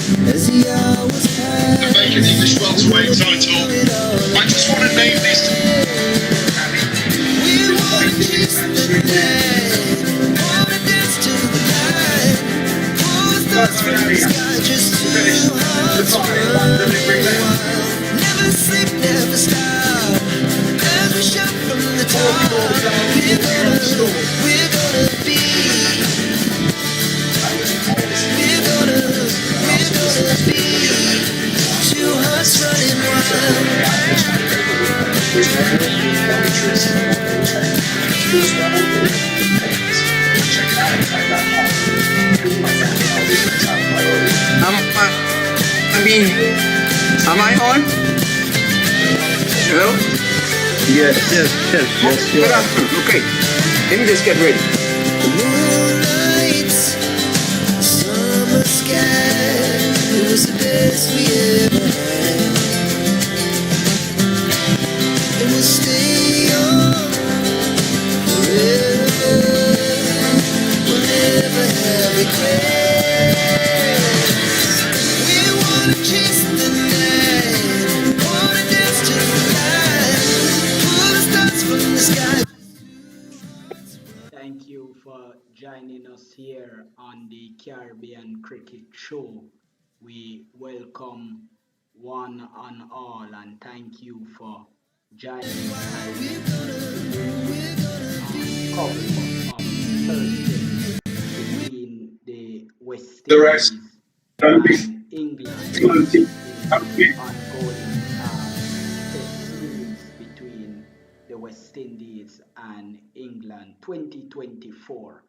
The vacant English welterweight title. I just want to name this. Never sleep, never stop. As we shout from the top, we're gonna be. We're gonna be. Two hearts running Am I on? Hello? Yes, you Good are. afternoon. Okay. Let me just get ready. moonlight, summer sky. It was the best we ever had. And we'll stay on forever. We'll never have regrets. We wanna chase the night, wanna dance to the light, pull the stars from the sky. Thank you for joining us here on the Caribbean Cricket Show. We welcome one and all and thank you for joining coverage of Thursday between the West The rest. Indies Don't be and England floating. in the ongoing test series between the West Indies and England 2024.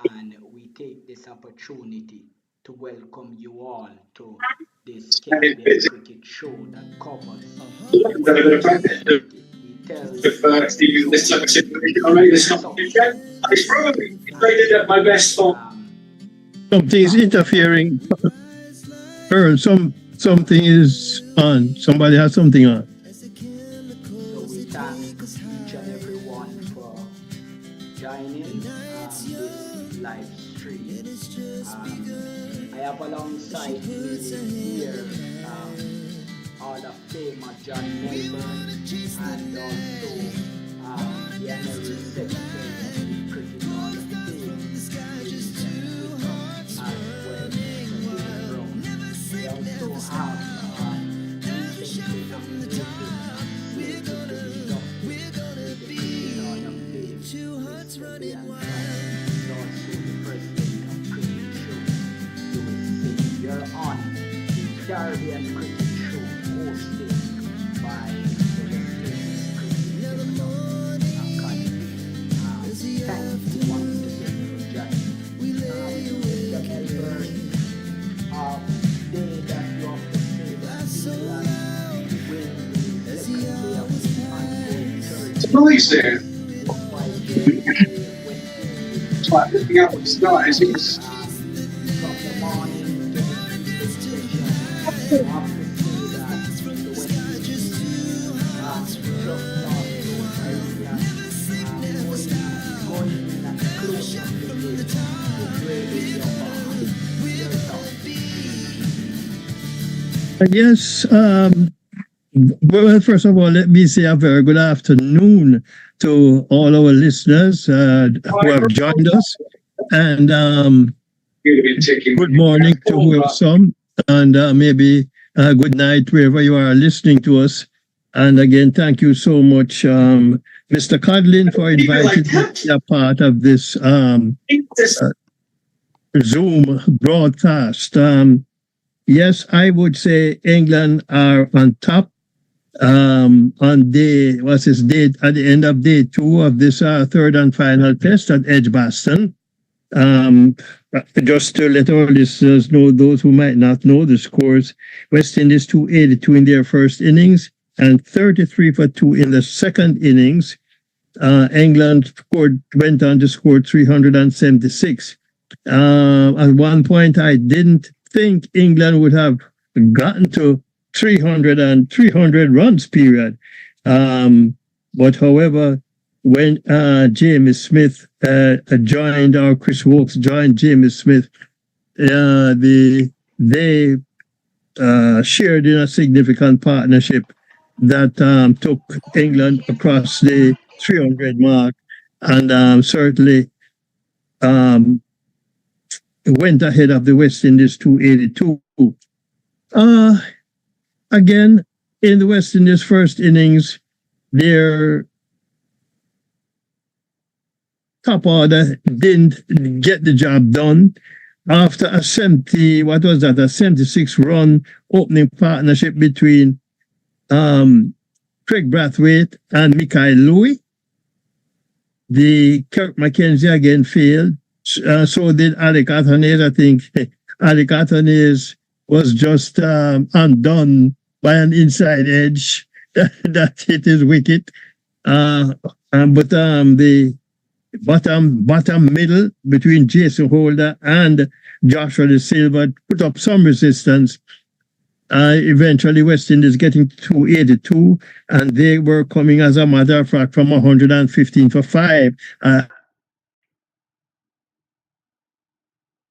And we take this opportunity to welcome you all to this Caribbean cricket show that covers cricket. We tell This type of situation already. It's probably rated at my best form. Something's interfering. Earl, something is on. Somebody has something on. So we thank each and everyone for joining this live stream. I have alongside me here Hall of Famer John Melbourne and also the honorary secretary of the Cricket Hall of Fame with us as well, Mr. Brown. We also have Central nominated we're gonna be two hearts running wild. Also the president of Cricket Show, USA. You're on the Caribbean Cricket Show hosted by the West Indies Cricket Academy. Thank you once again for joining. Mr. Melbourne, day that you have to say that England win the second day of the ongoing third It's noise there. while the West Indies It's like looking up at the sky. It's from the morning to the evening session. I have to say that the West Indies just lost to England, going in at the close of the game with really Yes. Well, first of all, let me say a very good afternoon to all our listeners who have joined us, and you'd have been taking. good morning to who have some, and maybe good night wherever you are listening to us. And again, thank you so much, Mr. Codlin, for inviting me to be a part of this Zoom broadcast. Yes, I would say England are on top on day, what's this date, at the end of day 2 of this third and final test at Edgbaston. Just to let our listeners know, those who might not know the scores, West Indies 282 in their first innings and 33 for 2 in the second innings. England went on to score 376. At one point, I didn't think England would have gotten to 300 runs period. But however, when James Smith joined, or Chris Wokes joined James Smith, they shared in a significant partnership that took England across the 300 mark and certainly um, went ahead of the West Indies 282. Uh, Again, in the West Indies first innings, their top order didn't get the job done. After a 76 run opening partnership between Craig Brathwaite and Mikhail Louis, the Kirk McKenzie again failed. So did Alec Athanase. I think Alec Athanase was just undone by an inside edge that hit his wicket. But the bottom middle between Jason Holder and Joshua De Silva put up some resistance. Eventually, West Indies getting to 282, and they were coming, as a matter of fact, from 115 for 5.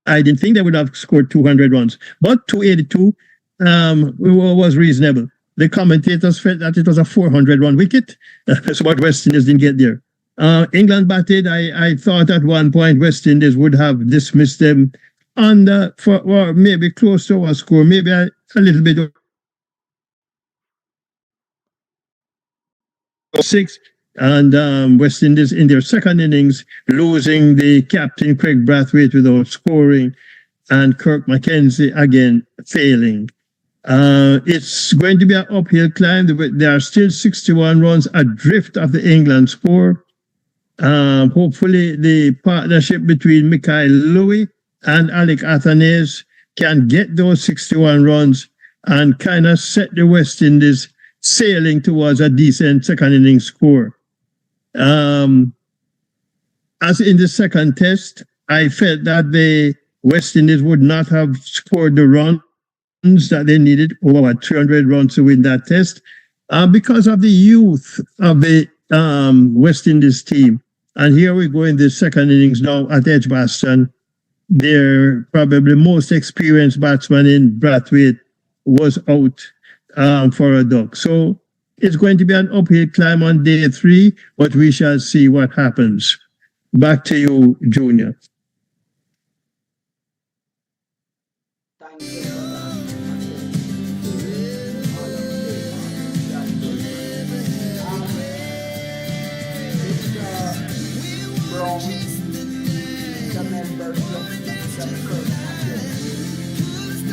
I didn't think they would have scored 200 runs, but 282 was reasonable. The commentators felt that it was a 400-run wicket, so what West Indies didn't get there. England batted. I thought at one point West Indies would have dismissed them under or maybe close to a score, maybe a little bit of 6. And West Indies in their second innings losing the captain Craig Brathwaite without scoring, and Kirk McKenzie again failing. It's going to be an uphill climb. There are still 61 runs adrift of the England score. Hopefully the partnership between Mikhail Louis and Alec Athanase can get those 61 runs and kind of set the West Indies sailing towards a decent second inning score. As in the second test, I felt that the West Indies would not have scored the runs that they needed, over 300 runs to win that test, because of the youth of the West Indies team. And here we go in the second innings now at Edgbaston. Their probably most experienced batsman in Brathwaite was out for a duck. So it's going to be an uphill climb on day 3, but we shall see what happens. Back to you, Junior. Thank you. From the members of the Kirk and the first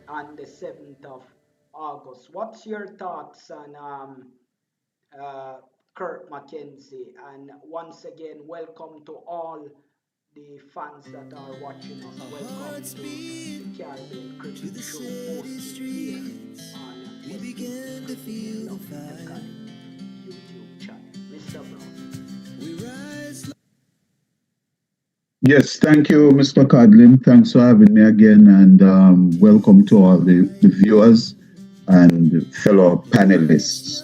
on the 7th of August. What's your thoughts on Kirk McKenzie? And once again, welcome to all the fans that are watching us. Welcome to the Caribbean Cricket Show hosted here on West YouTube channel. Mr. Brown. Yes, thank you, Mr. Codlin. Thanks for having me again, and welcome to all the viewers and fellow panelists.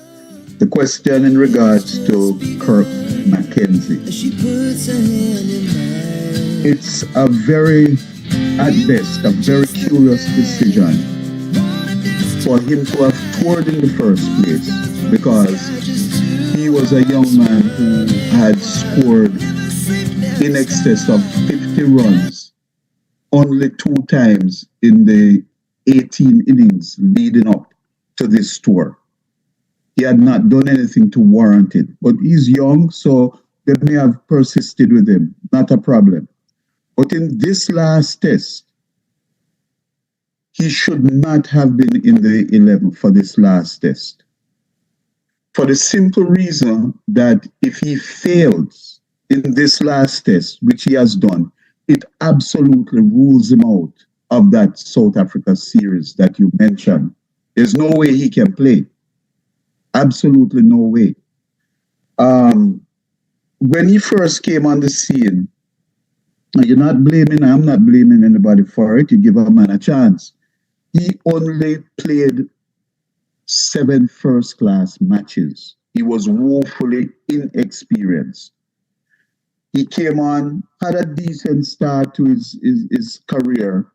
The question in regards to Kirk McKenzie. It's a very, at best, a very curious decision for him to have toured in the first place, because he was a young man who had scored in excess of 50 runs only 2 times in the 18 innings leading up to this tour. He had not done anything to warrant it, but he's young, so they may have persisted with him, not a problem. But in this last test, he should not have been in the 11 for this last test. For the simple reason that if he fails in this last test, which he has done, it absolutely rules him out of that South Africa series that you mentioned There's no way he can play. Absolutely no way. Um, when he first came on the scene, I'm not blaming anybody for it. You give a man a chance. He only played 7 first class matches. He was woefully inexperienced. He came on, had a decent start to his career,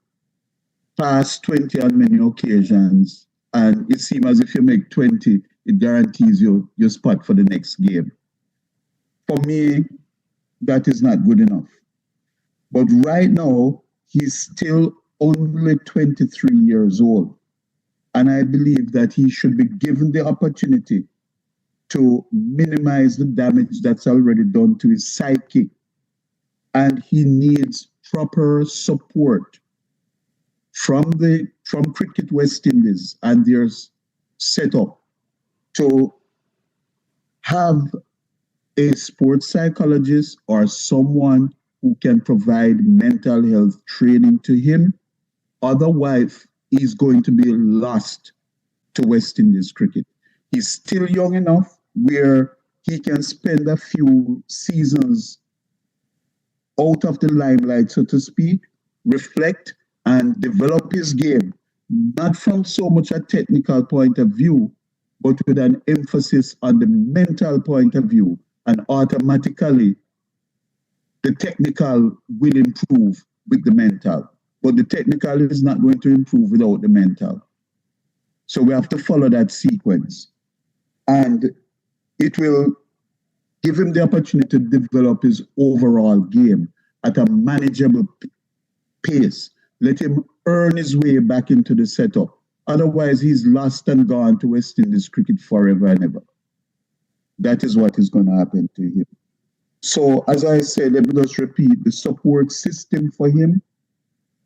passed 20 on many occasions, and it seemed as if you make 20, it guarantees you your spot for the next game. For me, that is not good enough. But right now, he's still only 23 years old. And I believe that he should be given the opportunity to minimize the damage that's already done to his psyche. And he needs proper support from Cricket West Indies and their setup to have a sports psychologist or someone who can provide mental health training to him. Otherwise, he's going to be lost to West Indies cricket. He's still young enough where he can spend a few seasons out of the limelight, so to speak, reflect and develop his game, not from so much a technical point of view, but with an emphasis on the mental point of view. And automatically, the technical will improve with the mental. But the technical is not going to improve without the mental. So we have to follow that sequence. And it will give him the opportunity to develop his overall game at a manageable pace. Let him earn his way back into the setup. Otherwise, he's lost and gone to West Indies cricket forever and ever. That is what is going to happen to him. So, as I said, let me just repeat the support system for him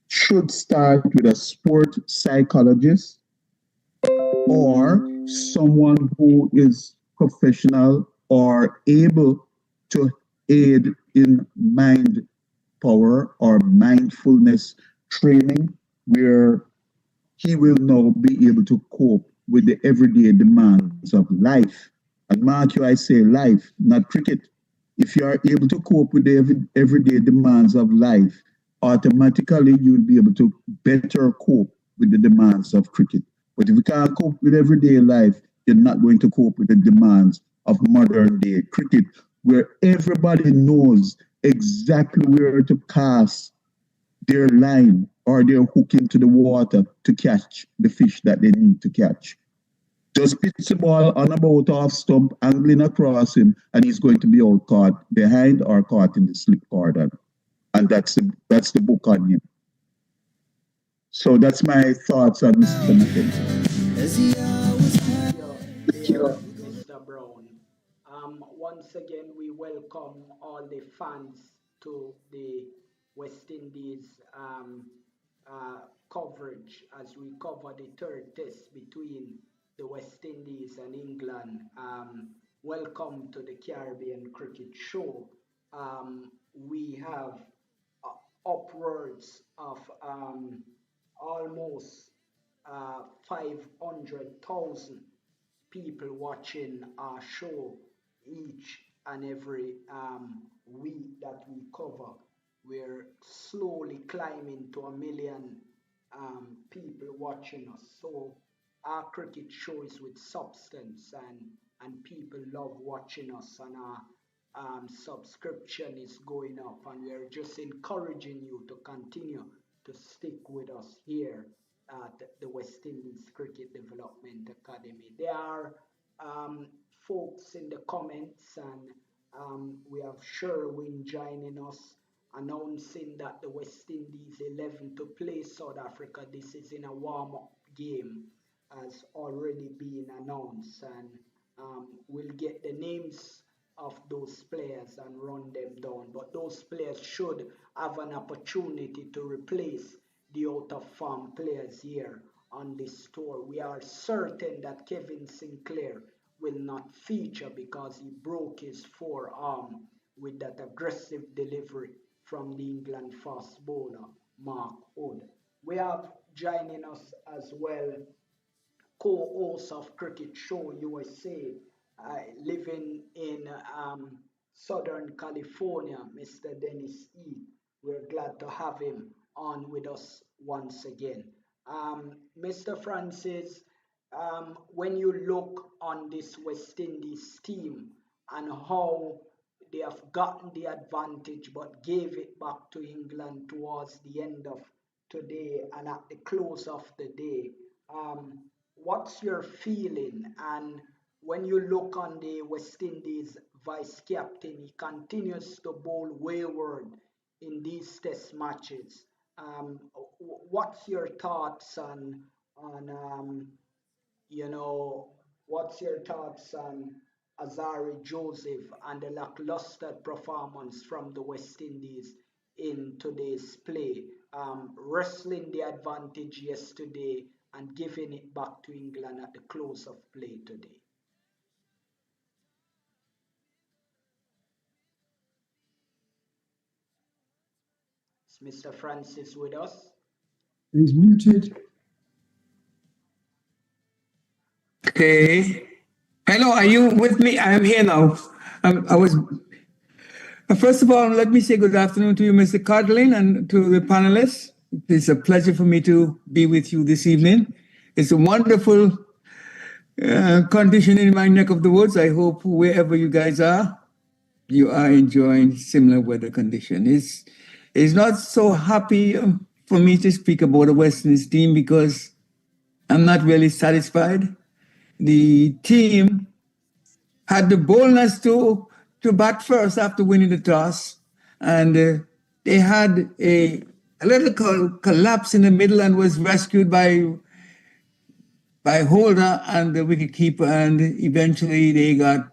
should start with a sport psychologist or someone who is professional or able to aid in mind power or mindfulness training, where he will now be able to cope with the everyday demands of life. And mark you, I say life, not cricket. If you are able to cope with the everyday demands of life, automatically you'll be able to better cope with the demands of cricket. But if you can't cope with everyday life, you're not going to cope with the demands of modern day cricket, where everybody knows exactly where to cast their line or their hook into the water to catch the fish that they need to catch. Just pitch the ball on about off stump, angling across him, and he's going to be out caught behind or caught in the slip cordon. And that's the book on him. So that's my thoughts on Mr. McKenzie. Thank you, Mr. Brown. Once again, we welcome all the fans to the West Indies coverage as we cover the third test between the West Indies and England. Welcome to the Caribbean Cricket Show. We have upwards of almost 500,000 people watching our show each and every week that we cover. We're slowly climbing to 1 million people watching us. So our cricket show is with substance, and people love watching us, and our subscription is going up, and we're just encouraging you to continue to stick with us here at the West Indies Cricket Development Academy. There are folks in the comments, and we have Sherwin joining us, announcing that the West Indies 11 to play South Africa. This is in a warm-up game, has already been announced, and we'll get the names of those players and run them down. But those players should have an opportunity to replace the out of form players here on this tour. We are certain that Kevin Sinclair will not feature because he broke his forearm with that aggressive delivery from the England fast bowler Mark Hood. We have joining us as well co-host of Cricket Show USA, living in Southern California, Mr. Dennis E. We're glad to have him on with us once again. Mr. Francis, when you look on this West Indies team and how they have gotten the advantage but gave it back to England towards the end of today and at the close of the day, what's your feeling? And when you look on the West Indies vice captain, he continues to bowl wayward in these test matches. What's your thoughts on you know, what's your thoughts on Azari Joseph and the lackluster performance from the West Indies in today's play, wrestling the advantage yesterday and giving it back to England at the close of play today? Is Mr. Francis with us? He's muted. Okay. Hello, are you with me? I am here now. I was. First of all, let me say good afternoon to you, Mr. Codlin, and to the panelists. It's a pleasure for me to be with you this evening. It's a wonderful condition in my neck of the woods. I hope wherever you guys are, you are enjoying similar weather condition. It's not so happy for me to speak about the West Indies team because I'm not really satisfied. The team had the boldness to bat first after winning the toss, and they had a little collapse in the middle and was rescued by Holder and the wicketkeeper, and eventually they got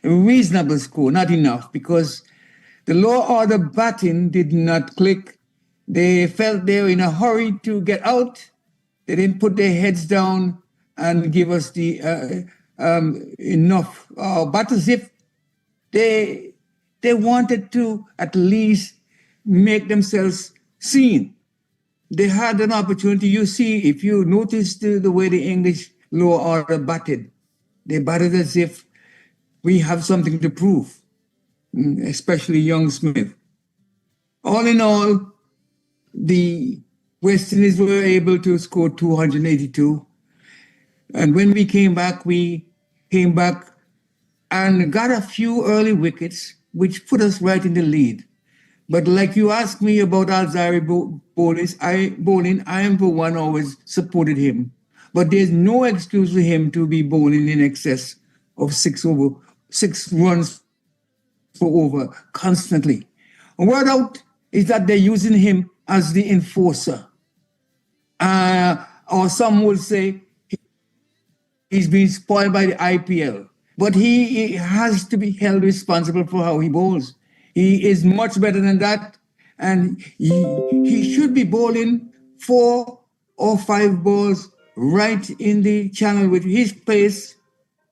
a reasonable score, not enough, because the lower order batting did not click. They felt they were in a hurry to get out. They didn't put their heads down and give us the enough, but as if they wanted to at least make themselves seen. They had an opportunity. You see, if you notice the way the English lower order batted, they batted as if we have something to prove, especially young Smith. All in all, the West Indies were able to score 282. And when we came back and got a few early wickets, which put us right in the lead. But like you asked me about Alzari bowling, I am for one always supported him. But there's no excuse for him to be bowling in excess of 6 runs for over constantly. A word out is that they're using him as the enforcer. Or some will say he's been spoiled by the IPL. But he has to be held responsible for how he bowls. He is much better than that. And he should be bowling 4 or 5 balls right in the channel with his pace.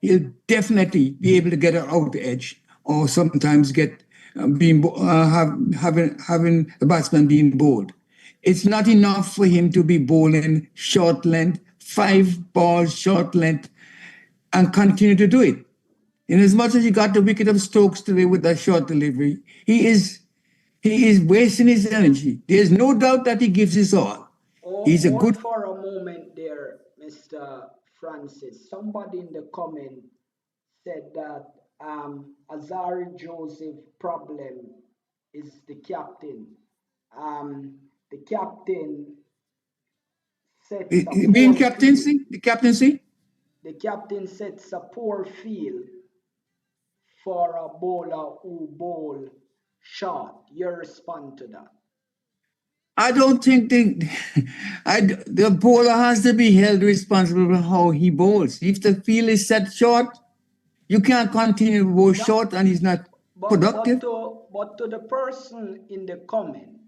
He'll definitely be able to get out the edge, or sometimes get having the batsman being bowled. It's not enough for him to be bowling short length, 5 balls short length, and continue to do it. In as much as he got the wicket of Stokes today with that short delivery, he is wasting his energy. There's no doubt that he gives his all. He's a good. For a moment there, Mr. Francis. Somebody in the comment said that Azari Joseph problem is the captain. The captain sets Being captaincy, the captaincy. The captain sets a poor field for a bowler who bowl short. Your response to that? I don't think the bowler has to be held responsible for how he bowls. If the field is set short, you can't continue to bowl short and he's not productive. But to the person in the comment,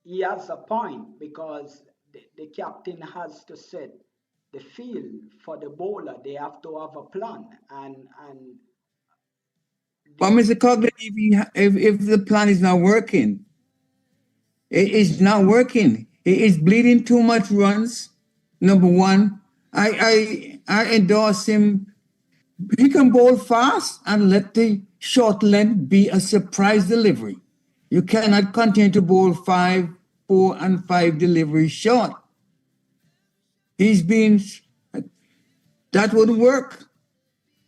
he has a point, because the captain has to set the field for the bowler. They have to have a plan, and but Mr. Coughlin, if the plan is not working, it is not working. It is bleeding too much runs, number one, I endorse him. He can bowl fast and let the short length be a surprise delivery. You cannot continue to bowl 5, 4, and 5 deliveries short. He's been, that wouldn't work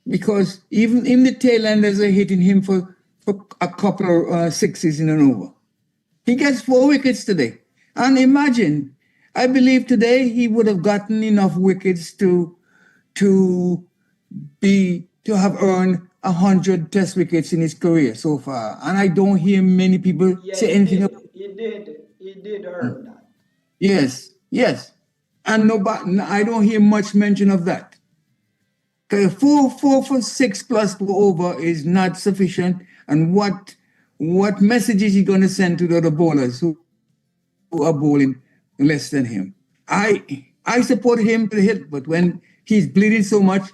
because even in the tail enders are hitting him for a couple of sixes in an over. He gets 4 wickets today. And imagine, I believe today he would have gotten enough wickets to have earned 100 test wickets in his career so far. And I don't hear many people say anything about it. He did earn that. Yes. And I don't hear much mention of that. Okay, 4 for 6 plus per over is not sufficient. And what message is he going to send to the other bowlers who are bowling less than him? I support him to the hit, but when he's bleeding so much,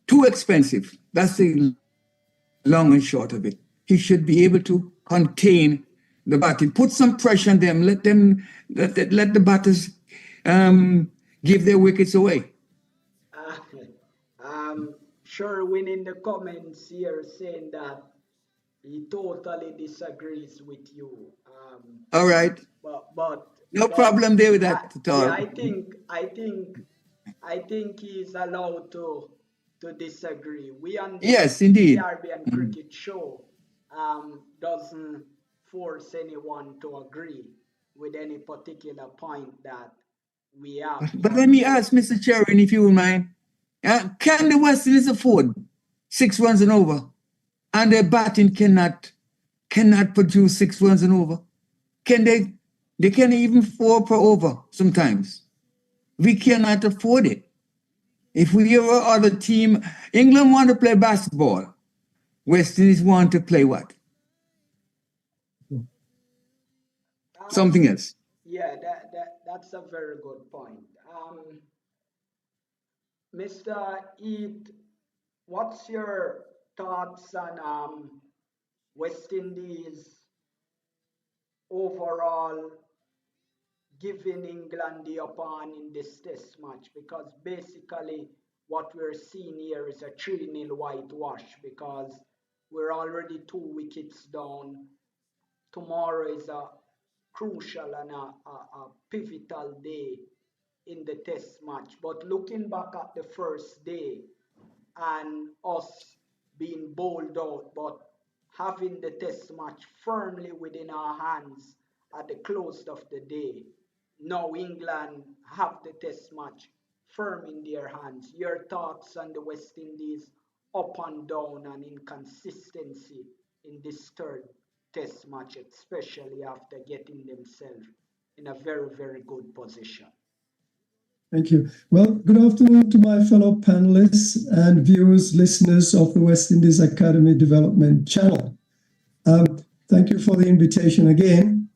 too expensive. That's the long and short of it. He should be able to contain the batting, put some pressure on them, let the batters give their wickets away. Sherwin in the comments here saying that he totally disagrees with you. All right. But no problem there with that at all. Yeah, I think he's allowed to disagree. We on the yes, indeed. Caribbean Cricket Show doesn't force anyone to agree with any particular point that we have. But let me ask Mr. Chairman, if you would mind, can the West Indies afford 6 runs and over? And their batting cannot produce 6 runs and over. Can they? They can even 4 per over sometimes. We cannot afford it. If we were other team, England want to play basketball. West Indies want to play what? Something else. Yeah, that's a very good point. Mr. Eid, what's your thoughts on West Indies overall giving England the upper hand in this test match? Because basically what we're seeing here is a 3-0 whitewash because we're already 2 wickets down. Tomorrow is a crucial and a pivotal day in the test match. But looking back at the first day and us being bowled out, but having the test match firmly within our hands at the close of the day, now England have the test match firm in their hands. Your thoughts on the West Indies up and down and inconsistency in this third test match, especially after getting themselves in a very, very good position? Thank you. Well, good afternoon to my fellow panelists and viewers, listeners of the West Indies Academy Development Channel. Thank you for the invitation again.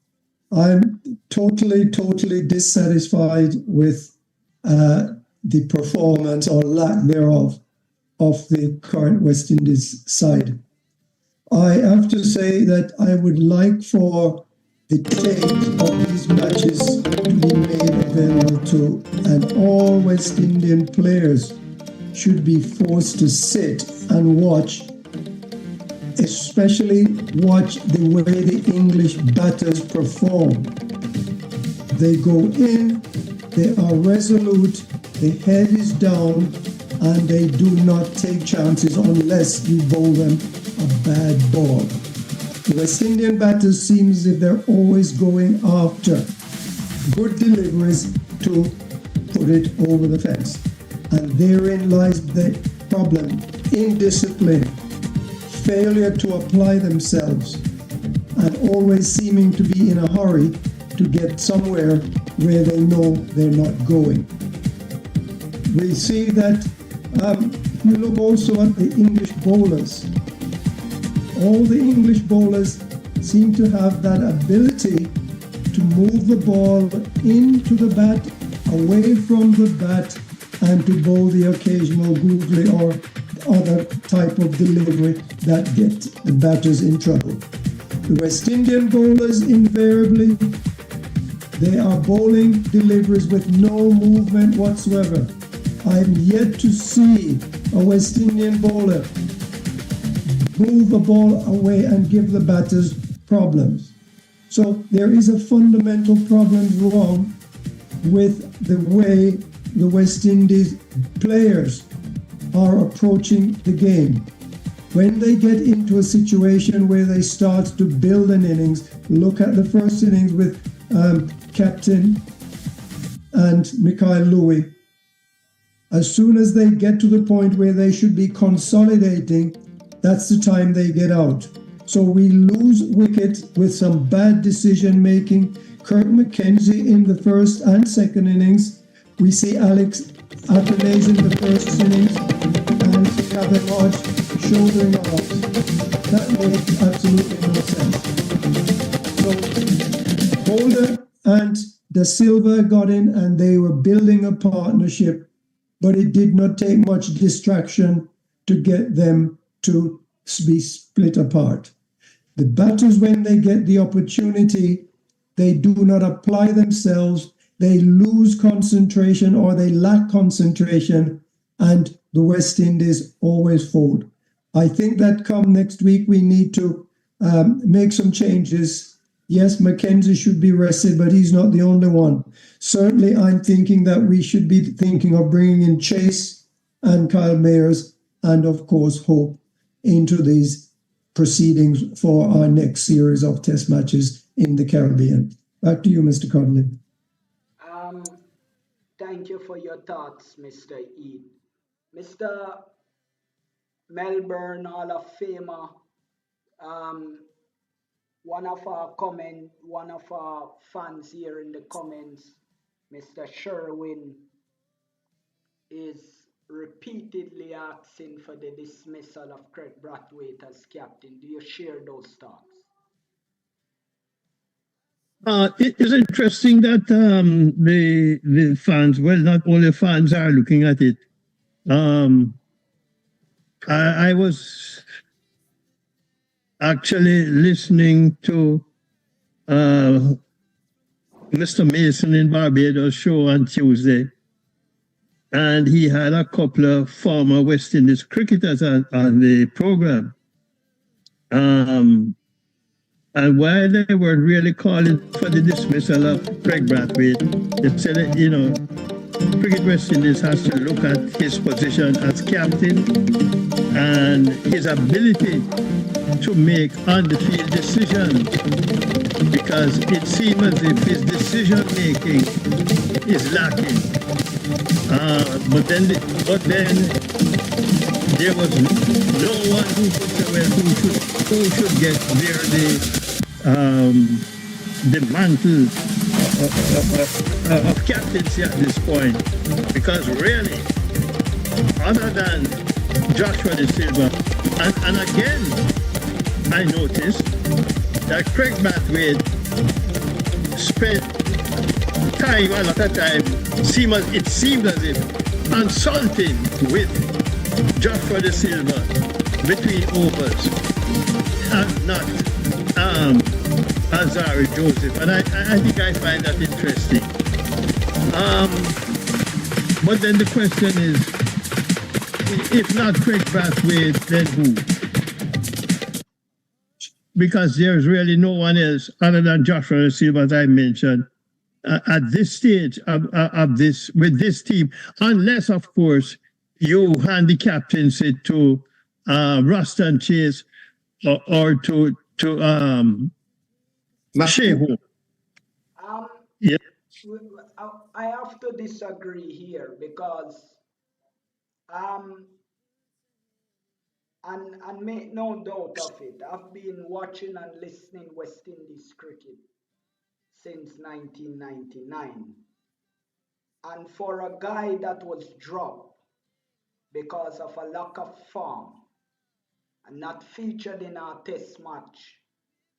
I'm totally dissatisfied with the performance or lack thereof of the current West Indies side. I have to say that I would like for the tape of these matches to be made available to, and all West Indian players should be forced to sit and watch, especially watch the way the English batters perform. They go in, they are resolute, the head is down, and they do not take chances unless you bowl them a bad ball. The West Indian batters seem as if they're always going after good deliveries to put it over the fence. And therein lies the problem: indiscipline, failure to apply themselves, and always seeming to be in a hurry to get somewhere where they know they're not going. We see that you look also at the English bowlers. All the English bowlers seem to have that ability to move the ball into the bat, away from the bat, and to bowl the occasional googly or other type of delivery that get the batters in trouble. The West Indian bowlers invariably They are bowling deliveries with no movement whatsoever. I'm yet to see a West Indian bowler move a ball away and give the batters problems. So there is a fundamental problem wrong with the way the West Indies players are approaching the game. When they get into a situation where they start to build an innings, look at the first innings with Captain and Mikhail Louis. As soon as they get to the point where they should be consolidating, that's the time they get out. So we lose wicket with some bad decision making. Kirk McKenzie in the first and second innings. We see Alex Athanase in the first innings and Kevin Hodge shouldering off. That makes absolutely no sense. So Holder and Da Silva got in and they were building a partnership, but it did not take much distraction to get them to be split apart. The batters, when they get the opportunity, they do not apply themselves, they lose concentration or they lack concentration, and the West Indies always fold. I think that come next week, we need to make some changes. Yes, Mackenzie should be rested, but he's not the only one. Certainly, I'm thinking that we should be thinking of bringing in Chase and Kyle Mayers and, of course, Hope into these proceedings for our next series of test matches in the Caribbean. Back to you, Mr. Codlin. Thank you for your thoughts, Mr. Eid. Mr. Melbourne Hall of Famer, um, one of our fans here in the comments, Mr. Sherwin, is repeatedly asking for the dismissal of Craig Brathwaite as captain. Do you share those thoughts? It is interesting that the fans, well, not only fans are looking at it. I was actually listening to Mr. Mason in Barbados show on Tuesday, and he had a couple of former West Indies cricketers on the program. And while they weren't really calling for the dismissal of Craig Brathwaite, they said that, Cricket West Indies has to look at his position as captain and his ability to make on-the-field decisions, because it seems as if his decision-making is lacking. But then there was no one who could say, well, who should get the mantle of captaincy at this point, because really, other than Joshua De Silva, and again, I noticed that Craig Brathwaite spent time, a lot of time, it seemed as if consulting with Joshua De Silva between overs, and not Azari Joseph, and I think I find that interesting. But then the question is, if not Craig Brathwaite, then who? Because there's really no one else other than Joshua De Silva, as I mentioned, at this stage of this, with this team, unless, of course, you hand the captaincy to Ruston Chase or to Shehu. Yeah. I have to disagree here because and make no doubt of it, I've been watching and listening West Indies cricket since 1999, and for a guy that was dropped because of a lack of form and not featured in our test match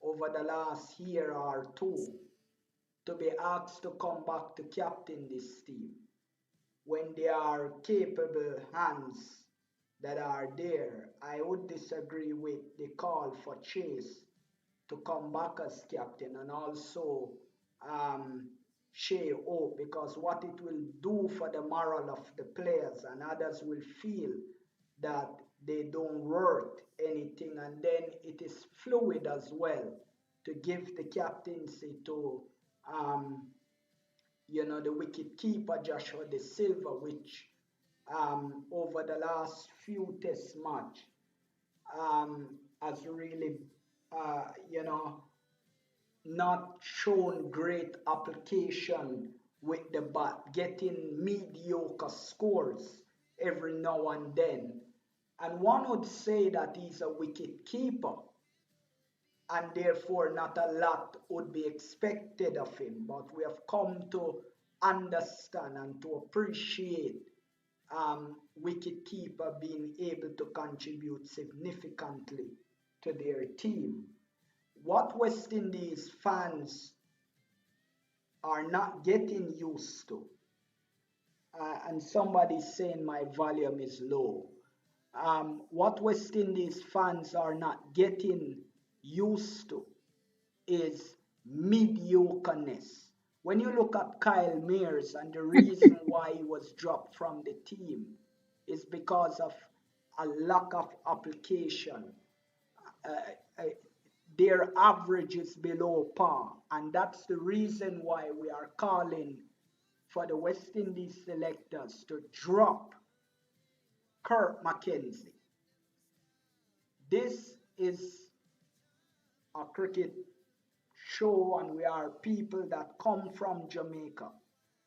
over the last year or two, to be asked to come back to captain this team when there are capable hands that are there, I would disagree with the call for Chase to come back as captain, and also Shea Hope, because what it will do for the morale of the players, and others will feel that they don't worth anything, and then it is fluid as well to give the captaincy to the wicket keeper Joshua De Silva, which over the last few test match has really not shown great application with the bat, getting mediocre scores every now and then. And one would say that he's a wicket keeper, and therefore not a lot would be expected of him. But we have come to understand and to appreciate wicket-keeper being able to contribute significantly to their team. What West Indies fans are not getting used to, and somebody's saying my volume is low, what West Indies fans are not getting used to is mediocreness. When you look at Kyle Mears, and the reason why he was dropped from the team is because of a lack of application. Their average is below par, and that's the reason why we are calling for the West Indies selectors to drop Kirk Mackenzie. This is a cricket show, and we are people that come from Jamaica,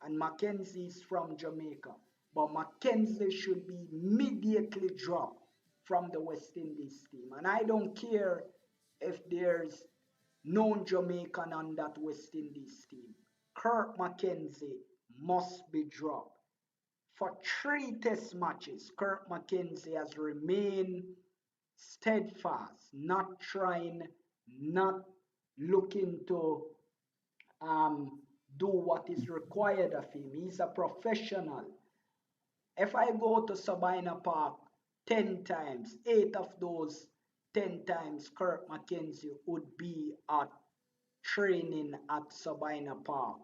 and Mackenzie is from Jamaica, but Mackenzie should be immediately dropped from the West Indies team. And I don't care if there's no Jamaican on that West Indies team. Kirk Mackenzie must be dropped. For 3 test matches, Kirk Mackenzie has remained steadfast, not trying, not looking to do what is required of him. He's a professional. If I go to Sabina Park 10 times, 8 of those 10 times Kirk Mackenzie would be at training at Sabina Park.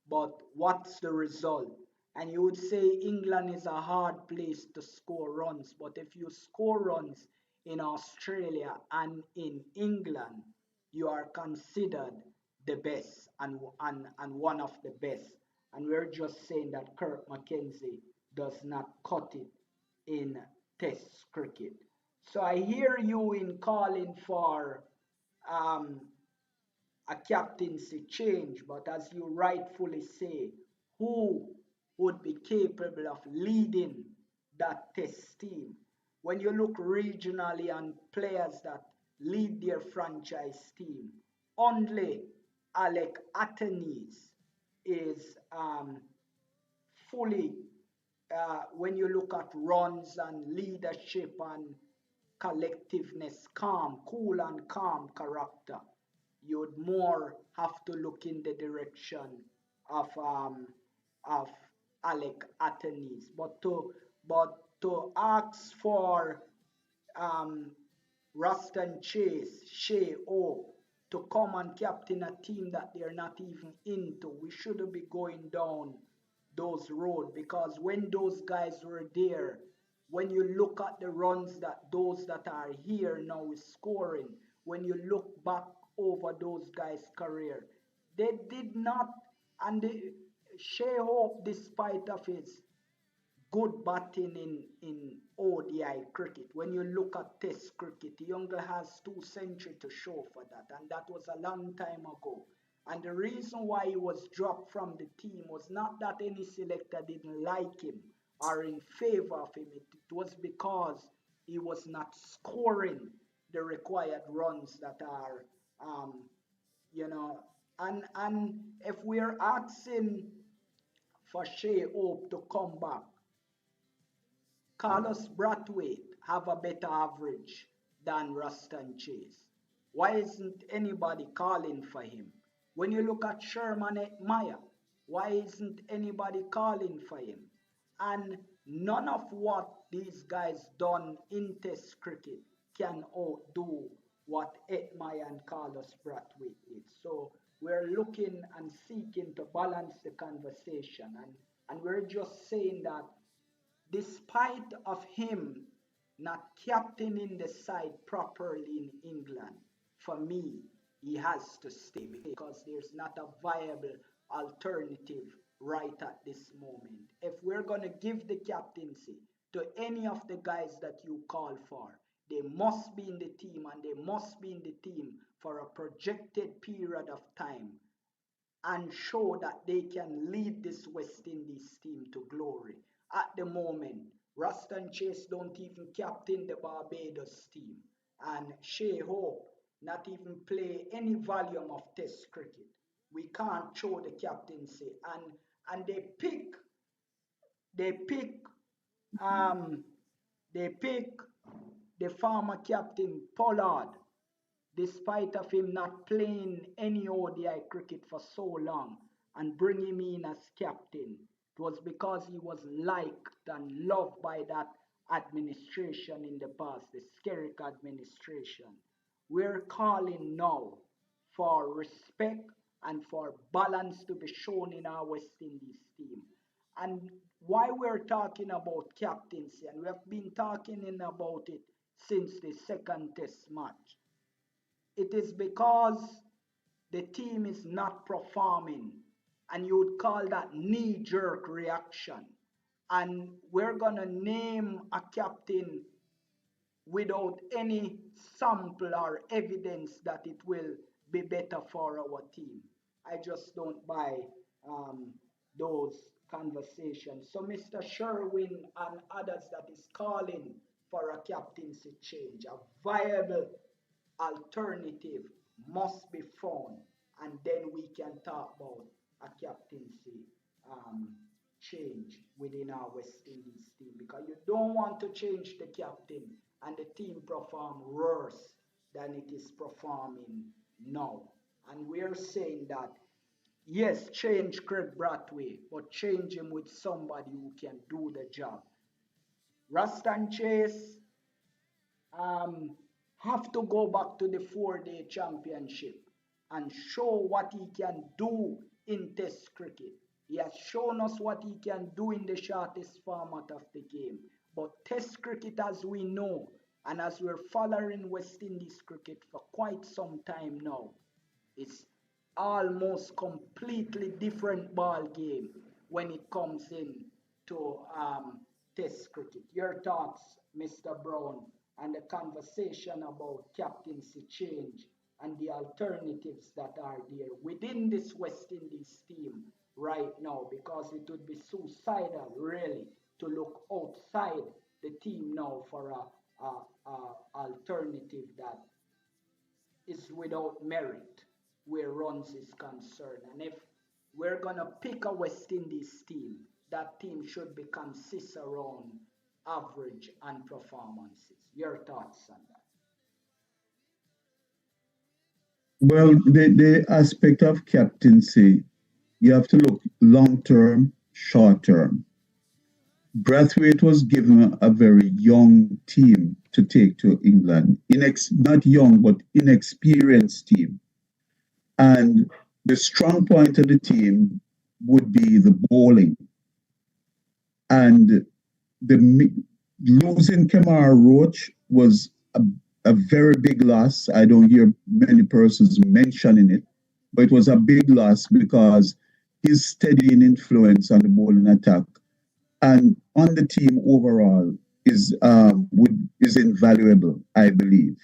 But what's the result? And you would say England is a hard place to score runs, but if you score runs in Australia and in England, you are considered the best and one of the best. And we're just saying that Kirk Mackenzie does not cut it in test cricket. So I hear you in calling for a captaincy change, but as you rightfully say, who would be capable of leading that test team? When you look regionally on players that lead their franchise team, only Alec Atenis is fully, when you look at runs and leadership and collectiveness, calm, cool and calm character, you'd more have to look in the direction of Alec Atenis. But to ask for Ruston Chase, Shea Hope to come and captain a team that they're not even into, we shouldn't be going down those roads, because when those guys were there, when you look at the runs that those that are here now is scoring, when you look back over those guys' career, they did not, and Shea Hope, despite of his good batting in ODI cricket, when you look at test cricket, he only has 2 centuries to show for that, and that was a long time ago. And the reason why he was dropped from the team was not that any selector didn't like him or in favor of him. It was because he was not scoring the required runs that are, and if we're asking for Shea Hope to come back, Carlos Brathwaite have a better average than Ruston Chase. Why isn't anybody calling for him? When you look at Sherman Meyer, why isn't anybody calling for him? And none of what these guys done in test cricket can outdo what Ed Meyer and Carlos Brathwaite did. So we're looking and seeking to balance the conversation, and we're just saying that despite of him not captaining the side properly in England, for me, he has to stay because there's not a viable alternative right at this moment. If we're going to give the captaincy to any of the guys that you call for, they must be in the team, and they must be in the team for a projected period of time and show that they can lead this West Indies team to glory. At the moment, Ruston Chase don't even captain the Barbados team, and Shea Hope not even play any volume of Test cricket. We can't show the captaincy, and they pick um they pick the former captain Pollard despite of him not playing any ODI cricket for so long, and bring him in as captain. It was because he was liked and loved by that administration in the past, the Skerrick administration. We're calling now for respect and for balance to be shown in our West Indies team. And why we're talking about captaincy, and we have been talking about it since the second test match, it is because the team is not performing, and you would call that knee-jerk reaction. And we're gonna name a captain without any sample or evidence that it will be better for our team. I just don't buy those conversations. So Mr. Sherwin and others that is calling for a captaincy change, a viable alternative must be found, and then we can talk about a captaincy change within our West Indies team, because you don't want to change the captain and the team perform worse than it is performing now. And we're saying that yes, change Craig Bradway, but change him with somebody who can do the job. Ruston Chase have to go back to the 4-day championship and show what he can do in Test cricket. He has shown us what he can do in the shortest format of the game. But Test cricket, as we know, and as we're following West Indies cricket for quite some time now, is almost completely different ball game when it comes in to Test cricket. Your thoughts, Mr. Brown, and the conversation about captaincy change and the alternatives that are there within this West Indies team right now, because it would be suicidal really to look outside the team now for a alternative that is without merit where runs is concerned. And if we're gonna pick a West Indies team, that team should be consist around average and performances. Your thoughts on that? Well, the aspect of captaincy, you have to look long term, short term. Brathwaite was given a very young team to take to England. Not young, but inexperienced team. And the strong point of the team would be the bowling. And losing Kemar Roach was a very big loss. I don't hear many persons mentioning it, but it was a big loss because his steadying influence on the bowling attack and on the team overall is invaluable, I believe.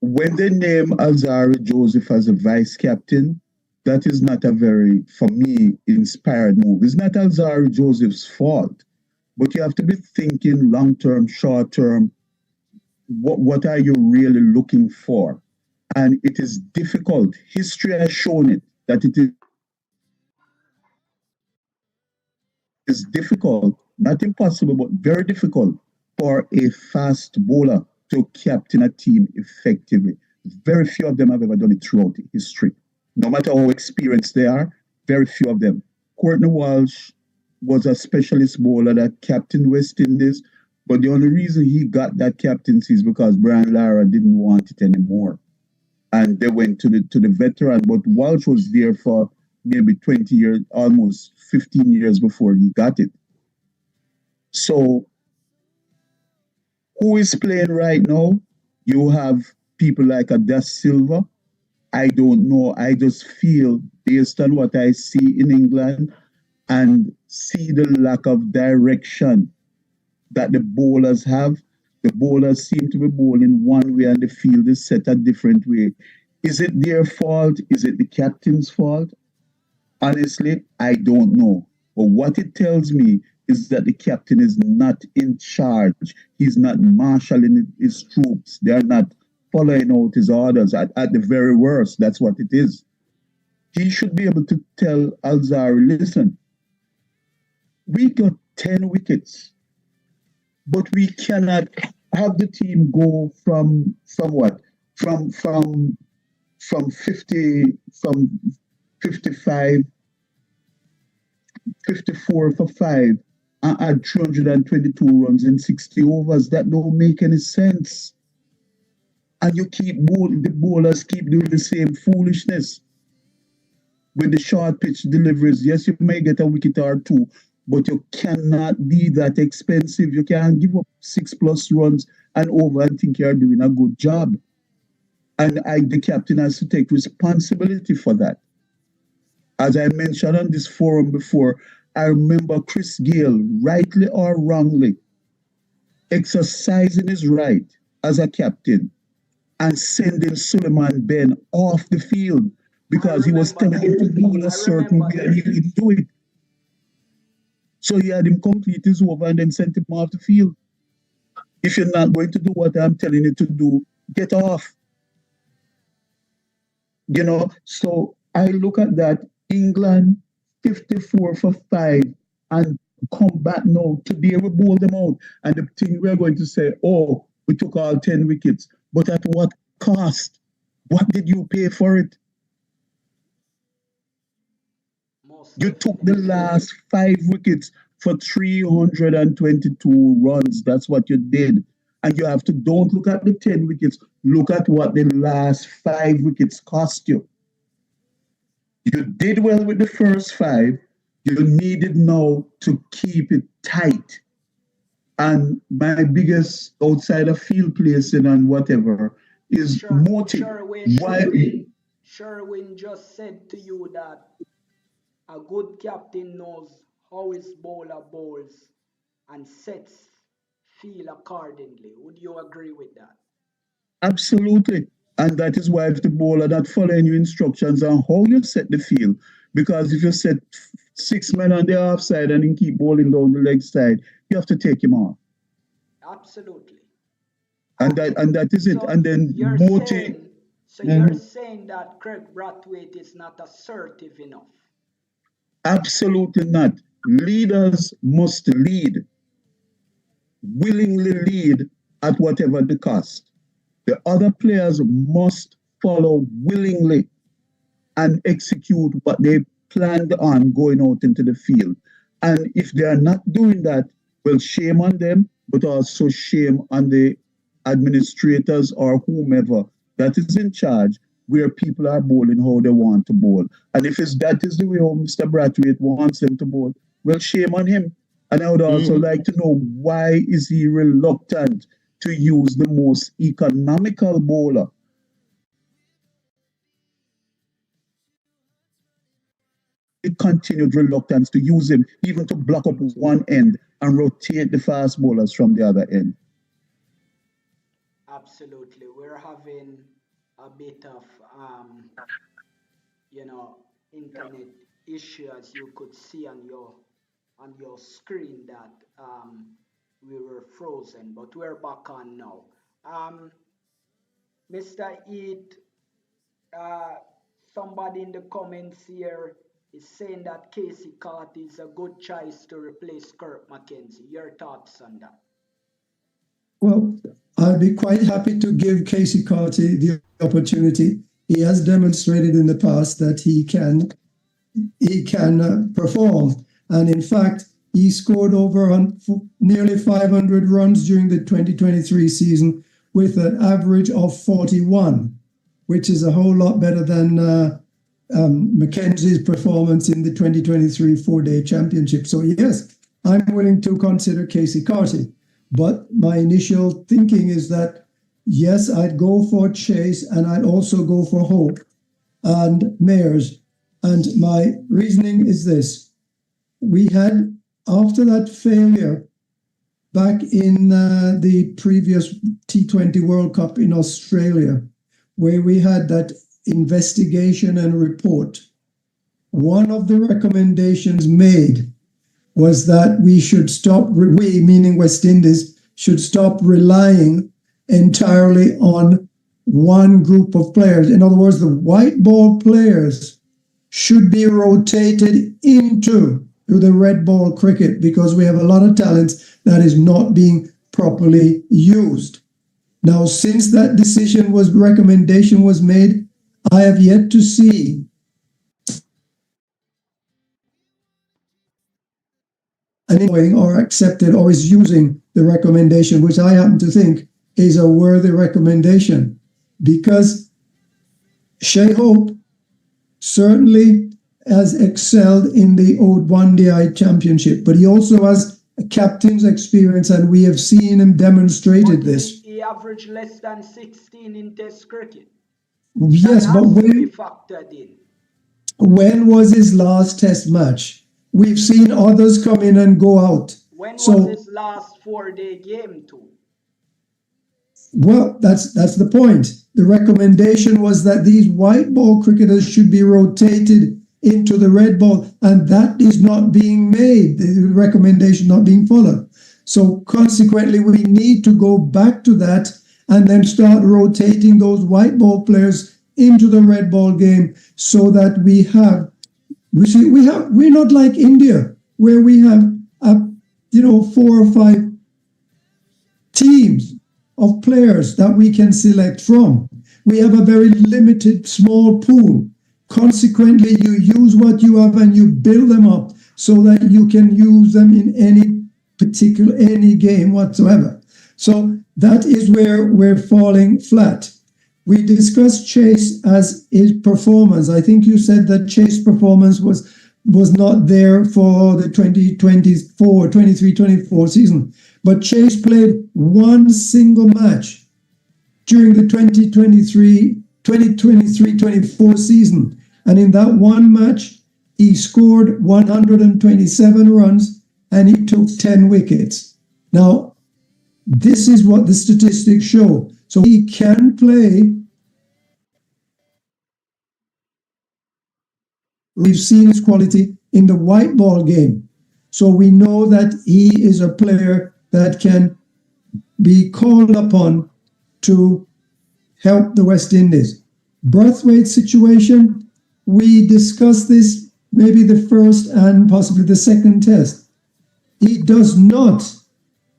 When they name Alzari Joseph as a vice captain, that is not a very, for me, inspired move. It's not Alzari Joseph's fault, but you have to be thinking long term, short term. What are you really looking for? And it is difficult. History has shown it that it is difficult, not impossible, but very difficult for a fast bowler to captain a team effectively. Very few of them have ever done it throughout history. No matter how experienced they are, very few of them. Courtney Walsh was a specialist bowler that captained West Indies, but the only reason he got that captaincy is because Brian Lara didn't want it anymore. and they went to the veteran. But Walsh was there for maybe 20 years, almost 15 years before he got it. So who is playing right now? You have people like a Da Silva. I don't know. I just feel, based on what I see in England and see the lack of direction that the bowlers have, the bowlers seem to be bowling one way and the field is set a different way. Is it their fault? Is it the captain's fault? Honestly, I don't know. But what it tells me is that the captain is not in charge. He's not marshalling his troops. They are not following out his orders. At the very worst, that's what it is. He should be able to tell Alzari, listen, we got 10 wickets, but we cannot have the team go from what? From 55, 54 for 5 and add 322 runs in 60 overs. That don't make any sense. And you the bowlers keep doing the same foolishness with the short pitch deliveries. Yes, you may get a wicket or two, but you cannot be that expensive. You can't give up 6+ runs and over and think you're doing a good job. And the captain has to take responsibility for that. As I mentioned on this forum before, I remember Chris Gayle, rightly or wrongly, exercising his right as a captain and sending Suleiman Ben off the field because he was telling him to bowl a certain way and he didn't do it. So he had him complete his over and then sent him off the field. If you're not going to do what I'm telling you to do, get off. You know, so I look at that, England 54 for 5 and come back now. Today we bowl them out. And the thing we're going to say, oh, we took all 10 wickets. But at what cost? What did you pay for it? You took the last 5 wickets for 322 runs. That's what you did. And you have to, don't look at the 10 wickets. Look at what the last 5 wickets cost you. You did well with the first 5. You needed now to keep it tight. And my biggest outside of field placing and whatever is motive. Sherwin just said to you that a good captain knows how his bowler bowls and sets field accordingly. Would you agree with that? Absolutely. And that is why if the bowler not following your instructions on how you set the field, because if you set 6 men on the offside and then keep bowling down the leg side, you have to take him off. Absolutely. And that is it. So and then you're saying that Craig Brathwaite is not assertive enough. Absolutely not. Leaders must lead, willingly lead at whatever the cost. The other players must follow willingly and execute what they planned on going out into the field. And if they are not doing that, well, shame on them, but also shame on the administrators or whomever that is in charge, where people are bowling how they want to bowl. And if that is the way how Mr. Brathwaite wants them to bowl, well, shame on him. And I would also like to know, why is he reluctant to use the most economical bowler? It continued reluctance to use him, even to block up one end and rotate the fast bowlers from the other end. Absolutely. We're having a bit of, internet issue, as you could see on your screen, that we were frozen, but we're back on now. Mr. Eat, somebody in the comments here is saying that Casey Carty is a good choice to replace Kirk McKenzie. Your thoughts on that? Well, I'd be quite happy to give Casey Carty the opportunity. He has demonstrated in the past that he can perform. And in fact, he scored over nearly 500 runs during the 2023 season with an average of 41. which is a whole lot better than Mackenzie's performance in the 2023 four-day championship. So yes, I'm willing to consider Casey Carty. But my initial thinking is that, yes, I'd go for Chase and I'd also go for Hope and Mayers. And my reasoning is this. We had, after that failure back in the previous T20 World Cup in Australia, where we had that investigation and report, one of the recommendations made was that we should stop, we, meaning West Indies, should stop relying entirely on one group of players. In other words, the white ball players should be rotated into the red ball cricket because we have a lot of talent that is not being properly used. Now, since that recommendation was made, I have yet to see anyone or accepted or is using the recommendation, which I happen to think is a worthy recommendation, because Shea Hope certainly has excelled in the old one-day championship, but he also has a captain's experience, and we have seen him demonstrated this. He averaged less than 16 in Test cricket. Yes, but when was his last Test match? We've seen others come in and go out. When was his last four-day game too? Well, that's the point. The recommendation was that these white ball cricketers should be rotated into the red ball, and that is not being made. The recommendation not being followed. So consequently, we need to go back to that and then start rotating those white ball players into the red ball game, so that we're not like India, where we have 4 or 5 teams of players that we can select from. We have a very limited, small pool. Consequently, you use what you have and you build them up so that you can use them in any game whatsoever. So that is where we're falling flat. We discussed Chase as his performance. I think you said that Chase's performance was not there for the 23-24 season. But Chase played one single match during the 2023-24 season. And in that one match, he scored 127 runs and he took 10 wickets. Now, this is what the statistics show. So he can play. We've seen his quality in the white ball game. So we know that he is a player that can be called upon to help the West Indies. Brathwaite's situation, we discussed this maybe the first and possibly the second test. He does not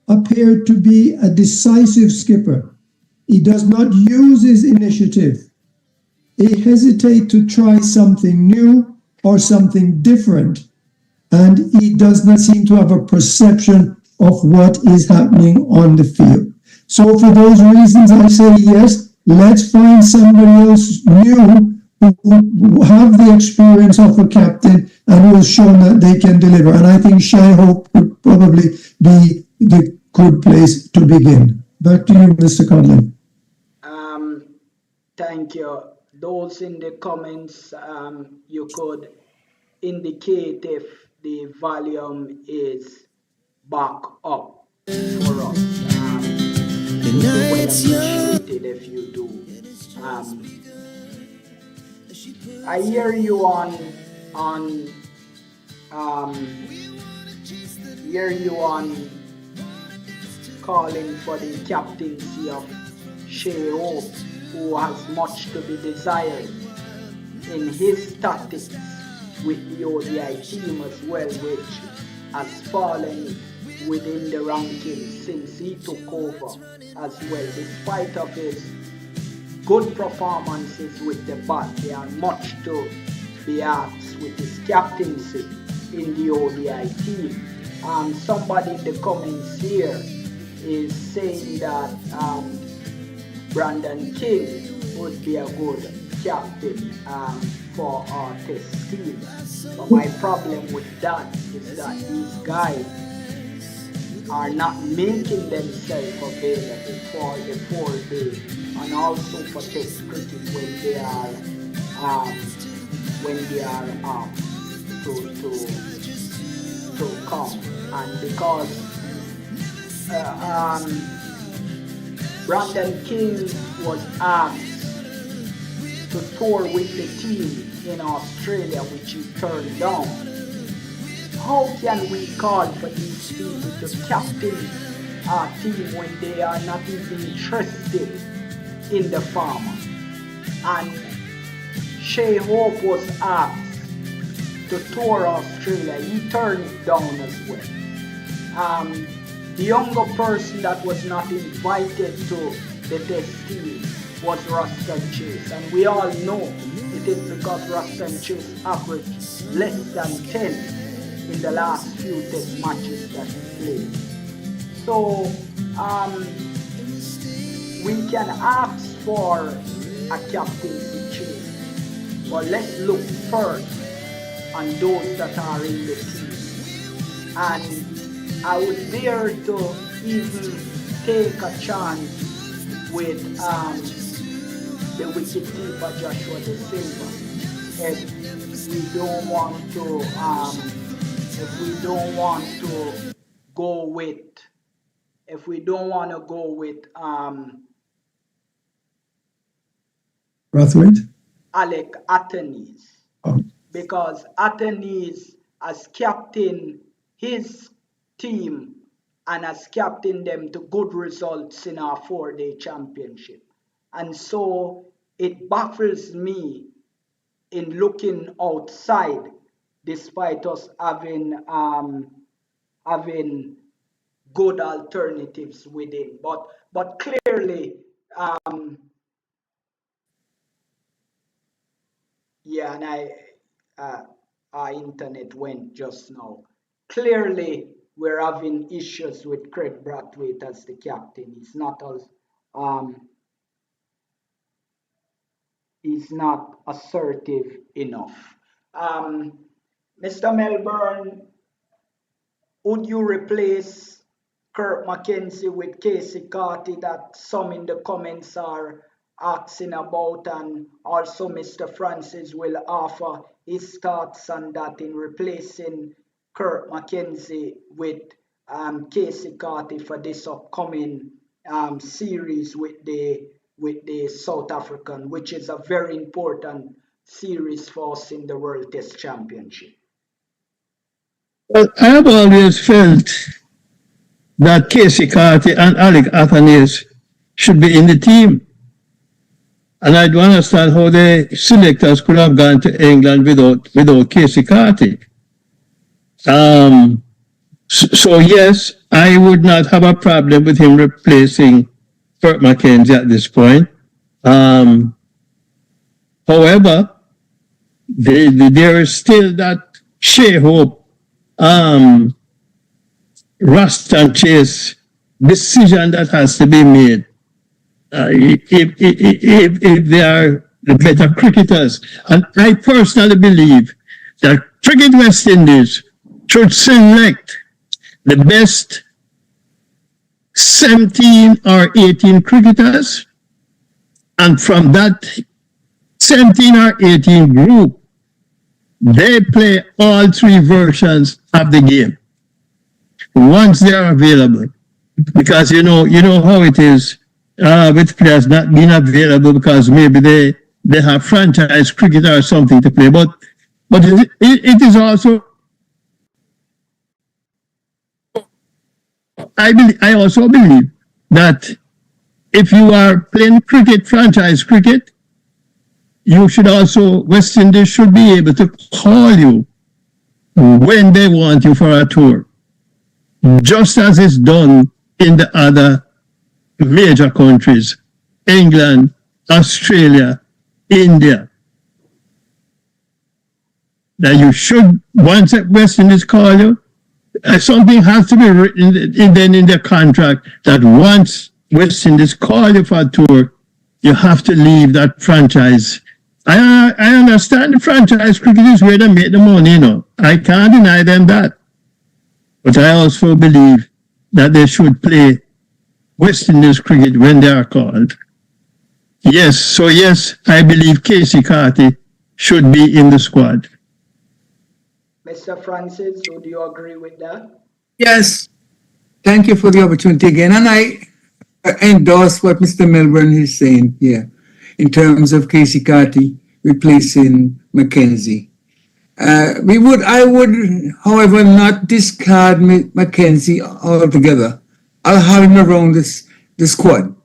appear to be a decisive skipper. He does not use his initiative. He hesitates to try something new or something different, and he does not seem to have a perception of what is happening on the field. So for those reasons, I say yes, let's find somebody else new who have the experience of a captain and who has shown that they can deliver. And I think Shea Hope would probably be the good place to begin. Back to you, Mr. Conlon. Thank you. Those in the comments, you could indicate if the volume is back up for us. It would be appreciated if you do. I hear you on calling for the captaincy of Shea Hope, who has much to be desired in his tactics with the ODI team as well, which has fallen within the rankings since he took over as well. Despite of his good performances with the bat, there are much to be asked with his captaincy in the ODI team. Somebody in the comments here is saying that Brandon King would be a good captain for our test team. But my problem with that is that these guys are not making themselves available for the 4-day and also for test cricket when they are to come. And because Brandon King was asked to tour with the team in Australia, which he turned down. How can we call for these people to captain our team when they are not even interested in the farmer? And Shea Hope was asked to tour Australia. He turned it down as well. The younger person that was not invited to the test team was Ruston Chase, and we all know it is because Ruston Chase averaged less than 10 in the last few test matches that he played. So we can ask for a captaincy change, but let's look first on those that are in the team. And I would dare to even take a chance with the wicketkeeper Joshua De Silva if we don't want to go with Brathwaite? Alec Atenes, because Atenes has captained his team and has captained them to good results in our 4-day championship. And so it baffles me in looking outside, despite us having good alternatives within. But clearly, yeah, and our internet went just now. Clearly, we're having issues with Craig Brathwaite as the captain. He's not assertive enough. Mr. Melbourne, would you replace Kurt McKenzie with Casey Carty, that some in the comments are asking about, and also Mr. Francis will offer his thoughts on that in replacing Kurt McKenzie with Casey Carty for this upcoming series with the South African, which is a very important series for us in the World Test Championship. Well, I have always felt that Casey Carty and Alec Athanasis should be in the team. And I don't understand how the selectors could have gone to England without Casey Carty. So yes, I would not have a problem with him replacing Kurt McKenzie at this point. However, there is still that Shea Hope, Ruston Chase decision that has to be made. If they are the better cricketers, and I personally believe that Cricket West Indies should select the best 17 or 18 cricketers, and from that 17 or 18 group, they play all three versions of the game once they are available. Because you know how it is with players not being available because maybe they have franchise cricket or something to play. But it is also, I also believe that if you are playing cricket, franchise cricket, you should also, West Indies should be able to call you when they want you for a tour, just as it's done in the other major countries, England, Australia, India. That you should, once West Indies call you, something has to be written in the contract that once West Indies call you for a tour, you have to leave that franchise. I understand the franchise cricket is where they make the money, you know. I can't deny them that. But I also believe that they should play West Indies cricket when they are called. Yes, so yes, I believe Casey Carty should be in the squad. Mr. Francis, would you agree with that? Yes, thank you for the opportunity again. And I endorse what Mr. Melbourne is saying here in terms of Casey Carty replacing Mackenzie. I would, however, not discard Mackenzie altogether. I'll have him around the squad.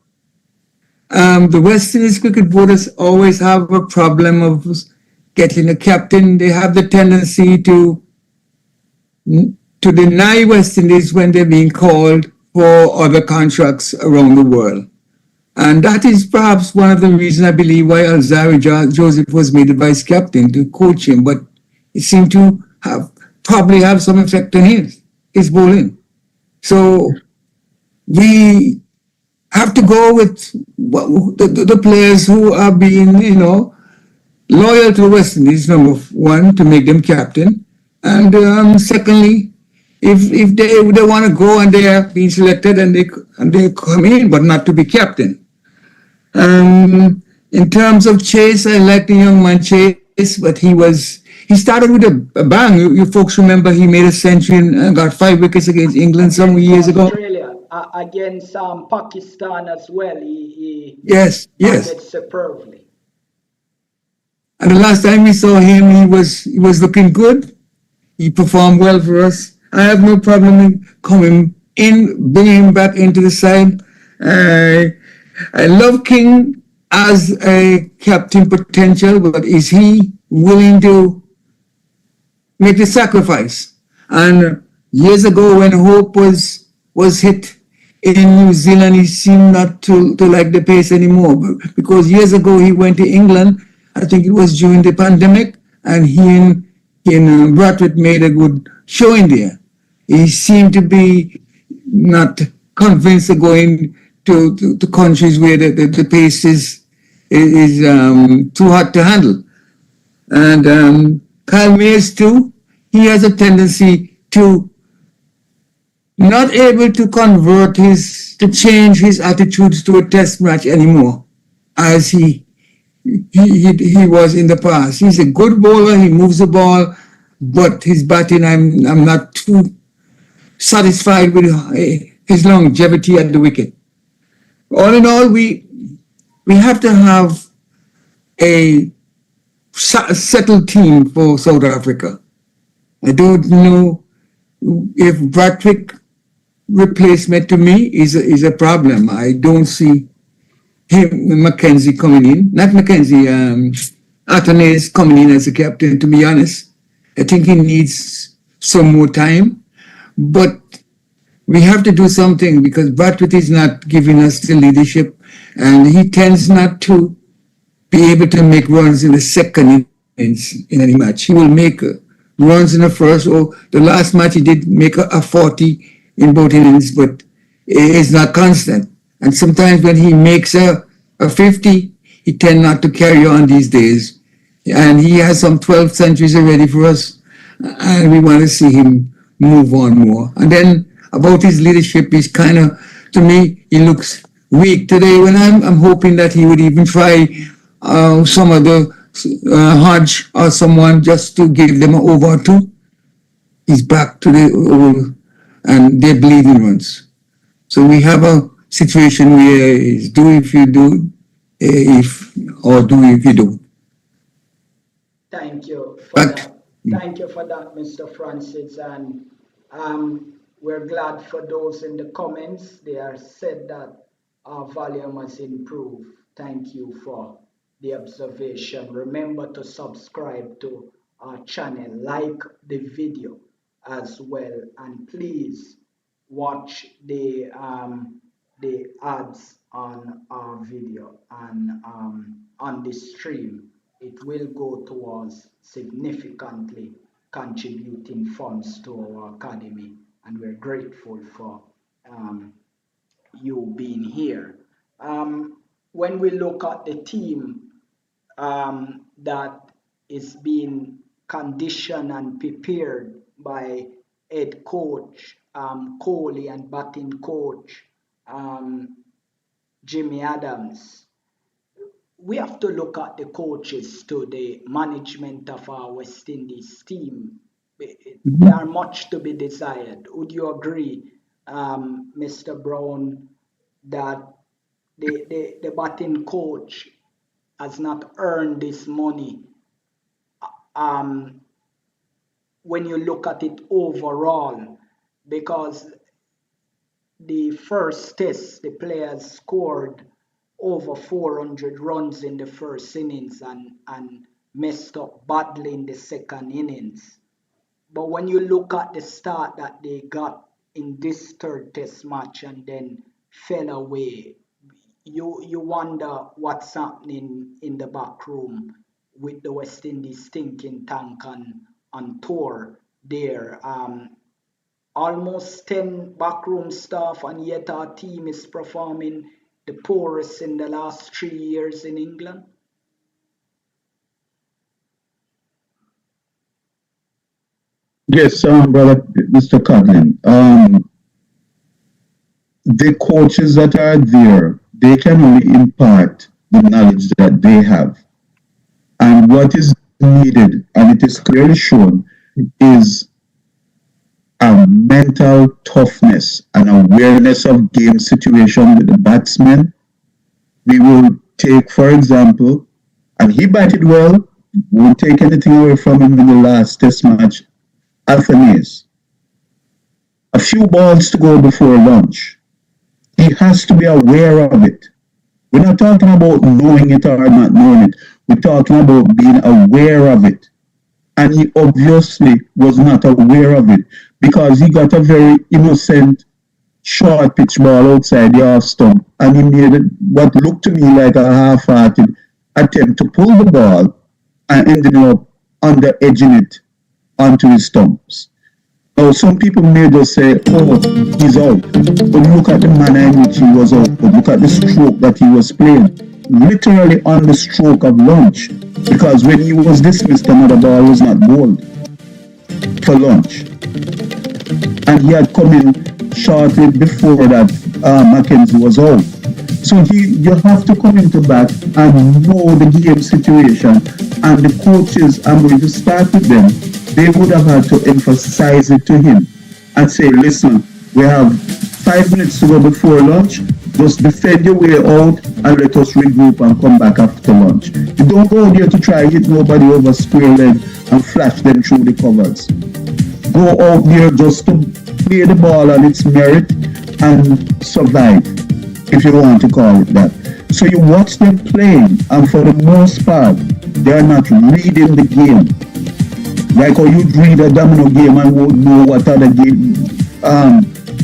The West Indies cricket boarders always have a problem of getting a captain. They have the tendency to deny West Indies when they're being called for other contracts around the world. And that is perhaps one of the reasons I believe why Alzari Joseph was made the vice captain to coach him, but it seemed to probably have some effect on his bowling. So we have to go with the players who are being, loyal to the West Indies, number one, to make them captain. And secondly, if they want to go and they are being selected and they come in, but not to be captain. In terms of Chase, I like the young man Chase, but he started with a bang. You folks remember he made a century and got 5 wickets against England some years ago. Australia against Pakistan as well. He Yes. batted superbly. And the last time we saw him, he was looking good. He performed well for us. I have no problem in bringing him back into the side. I love King as a captain potential, but is he willing to make the sacrifice? And years ago, when Hope was hit in New Zealand, he seemed not to like the pace anymore. Because years ago, he went to England. I think it was during the pandemic, and he and Bradford made a good showing there. He seemed to be not convinced of going to countries where the pace is too hard to handle. And Kyle Mayers too, he has a tendency to not able to change his attitudes to a test match anymore as he was in the past. He's a good bowler, he moves the ball, but his batting, I'm not too satisfied with his longevity at the wicket. All in all, we have to have a settled team for South Africa. I don't know if Bradwick replacement to me is a problem. I don't see him, Mackenzie coming in. Not Mackenzie, Atane is coming in as a captain, to be honest. I think he needs some more time. But we have to do something because Bradwick is not giving us the leadership and he tends not to be able to make runs in the second innings in any match. He will make runs in the first or the last match he did make a 40 in both innings, but it's not constant. And sometimes when he makes a 50, he tends not to carry on these days. And he has some 12 centuries already for us. And we want to see him move on more. And then about his leadership, he's kind of, to me, he looks weak today when I'm hoping that he would even try some of the Hodge or someone just to give them an over or two. He's back to the old, and they're bleeding runs. So we have a situation where it's do if you do, or do if you don't. Thank you for that. Thank you for that, Mr. Francis. And we're glad for those in the comments. They are said that our volume has improved. Thank you for the observation. Remember to subscribe to our channel, like the video as well, and please watch the ads on our video and on the stream. It will go towards significantly contributing funds to our academy, and we're grateful for you being here. when we look at the team that is being conditioned and prepared by head coach Coley and batting coach Jimmy Adams, we have to look at the coaches to the management of our West Indies team. There are much to be desired. Would you agree, Mr. Brown, that the batting coach has not earned this money when you look at it overall? Because the first test, the players scored over 400 runs in the first innings and messed up badly in the second innings. But when you look at the start that they got in this third test match and then fell away, you wonder what's happening in the back room with the West Indies thinking tank on tour there. Almost 10 backroom staff, and yet our team is performing the poorest in the last 3 years in England. Yes, brother, Mr. Codlin. The coaches that are there, they can only impart the knowledge that they have. And what is needed, and it is clearly shown, is a mental toughness and awareness of game situation with the batsmen. We will take, for example, and he batted well, won't take anything away from him in the last test match, Alphanese. A few balls to go before lunch. He has to be aware of it. We're not talking about knowing it or not knowing it. We're talking about being aware of it. And he obviously was not aware of it because he got a very innocent short pitch ball outside the off stump and he made what looked to me like a half-hearted attempt to pull the ball and ended up under edging it onto his stumps. Now, some people may just say, oh, he's out. But look at the manner in which he was out. But look at the stroke that he was playing. Literally on the stroke of lunch. Because when he was dismissed, another ball was not bowled for lunch. And he had come in shortly before that Mackenzie was out. So you have to come into bat and know the game situation. And the coaches, I'm going to start with them, they would have had to emphasize it to him and say, listen, we have 5 minutes to go before lunch. Just defend your way out and let us regroup and come back after lunch. You don't go there to try hit nobody over square leg and flash them through the covers. Go out there just to play the ball on its merit and survive, if you want to call it that. So you watch them playing, and for the most part, they are not reading the game. Like how you'd read a domino game and won't know what other game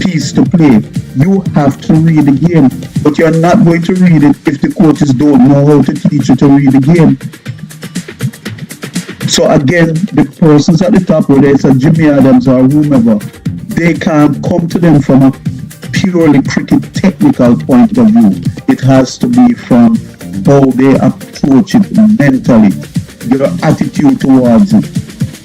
piece to play. You have to read the game, but you're not going to read it if the coaches don't know how to teach you to read the game. So again, the persons at the top, whether it's a Jimmy Adams or whomever, they can't come to them from a purely cricket technical point of view. It has to be from how they approach it mentally, their attitude towards it.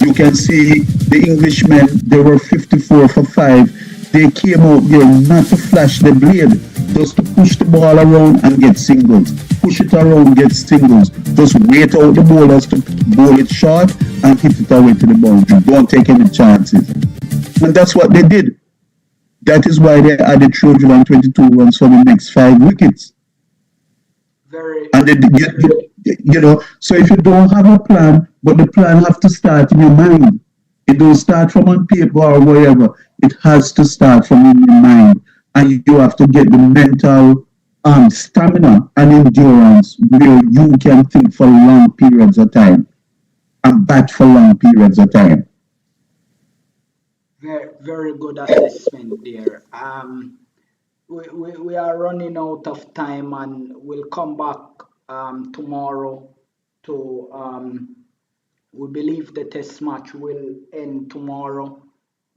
You can see the Englishmen, they were 54 for 5. They came out there not to flash the blade, just to push the ball around and get singles. Push it around, get singles. Just wait out the bowlers to bowl it short and hit it away to the boundary. Don't take any chances. And that's what they did. That is why they added 322 runs for the next 5 wickets. And they so if you don't have a plan, but the plan have to start in your mind. It don't start from on paper or whatever. It has to start from in your mind. And you have to get the mental stamina and endurance where you can think for long periods of time and bat for long periods of time. Very, very good assessment there. We are running out of time and we'll come back tomorrow to we believe the test match will end tomorrow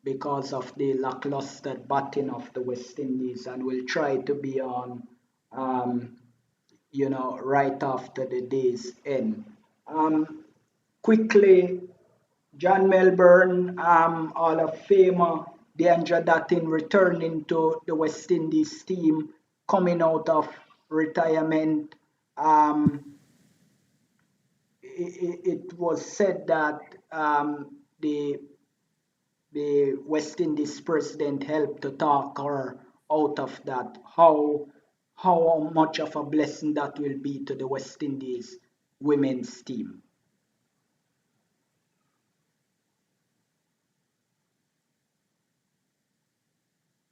because of the lackluster batting of the West Indies, and we'll try to be on right after the day's end. Quickly, John Melbourne, Hall of Famer, Deandra Dutton returning to the West Indies team, coming out of retirement. It was said that the West Indies president helped to talk her out of that. How much of a blessing that will be to the West Indies women's team.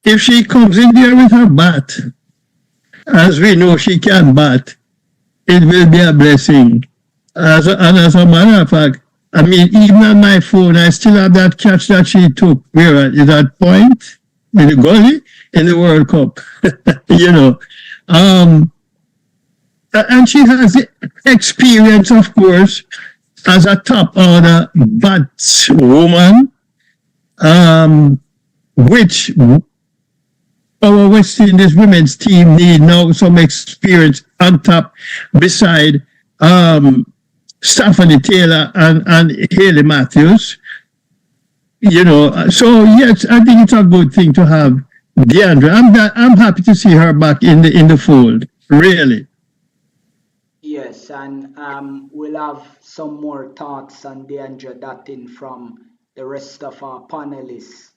If she comes in there with her bat, as we know she can bat, it will be a blessing. And as a matter of fact, I mean, even on my phone, I still have that catch that she took. Where is that point in the goalie in the World Cup? you know, um, and she has experience, of course, as a top order batswoman, um, which our West Indies women's team need now some experience on top beside Stephanie Taylor and Haley Matthews. So yes, I think it's a good thing to have Deandra. I'm happy to see her back in the fold. Really. Yes, and we'll have some more thoughts on Deandra Dutton from the rest of our panelists